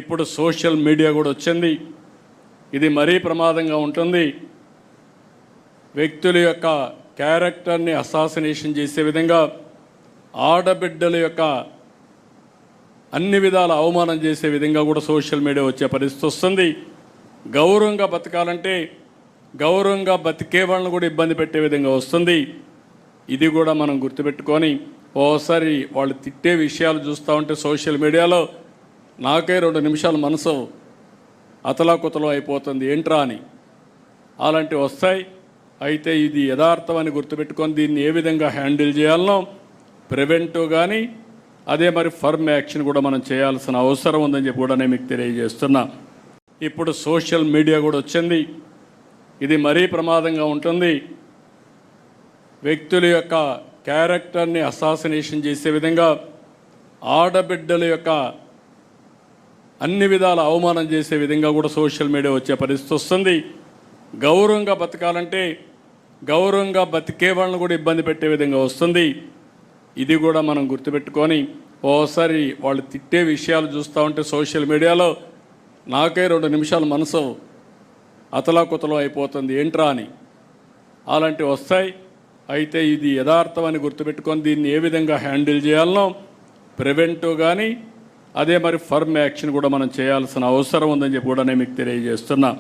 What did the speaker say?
ఇప్పుడు social media కూడా వచ్చింది. ఇది మరీ ప్రమాదంగా ఉంటుంది. వ్యక్తుల యొక్క క్యారెక్టర్ని అసాసినేషన్ చేసే విధంగా, ఆడబిడ్డల యొక్క అన్ని విధాల అవమానం చేసే విధంగా కూడా సోషల్ మీడియా వచ్చే పరిస్థితి వస్తుంది. గౌరవంగా బతకాలంటే గౌరవంగా బతికే వాళ్ళని కూడా ఇబ్బంది పెట్టే విధంగా వస్తుంది. ఇది కూడా మనం గుర్తుపెట్టుకొని ఓసారి వాళ్ళు తిట్టే విషయాలు చూస్తూ ఉంటే సోషల్ మీడియాలో నాకే 2 నిమిషాలు మనసు అతలాకుతలం అయిపోతుంది, ఏంట్రా అని. అలాంటివి వస్తాయి. అయితే ఇది యథార్థం అని గుర్తుపెట్టుకొని దీన్ని ఏ విధంగా హ్యాండిల్ చేయాలనో ప్రివెంటివ్ కానీ అదే మరి ఫర్మ్ యాక్షన్ కూడా మనం చేయాల్సిన అవసరం ఉందని చెప్పి కూడా నేను మీకు తెలియజేస్తున్నా. ఇప్పుడు సోషల్ మీడియా కూడా వచ్చింది. ఇది మరీ ప్రమాదంగా ఉంటుంది. వ్యక్తుల యొక్క క్యారెక్టర్ని అసాసినేషన్ చేసే విధంగా, ఆడబిడ్డల యొక్క అన్ని విధాల అవమానం చేసే విధంగా కూడా సోషల్ మీడియా వచ్చే పరిస్థితి వస్తుంది. గౌరవంగా బతకాలంటే గౌరవంగా బతికే వాళ్ళని కూడా ఇబ్బంది పెట్టే విధంగా వస్తుంది. ఇది కూడా మనం గుర్తుపెట్టుకొని ఓసారి వాళ్ళు తిట్టే విషయాలు చూస్తూ ఉంటే సోషల్ మీడియాలో నాకే 2 నిమిషాలు మనసు అతలాకుతలం అయిపోతుంది, ఏంట్రా అని. అలాంటివి వస్తాయి. అయితే ఇది యథార్థం అని గుర్తుపెట్టుకొని దీన్ని ఏ విధంగా హ్యాండిల్ చేయాలనో ప్రివెంటివ్ కానీ అదే మరి ఫర్మ్ యాక్షన్ కూడా మనం చేయాల్సిన అవసరం ఉందని చెప్పి కూడా నేను మీకు తెలియజేస్తున్నా.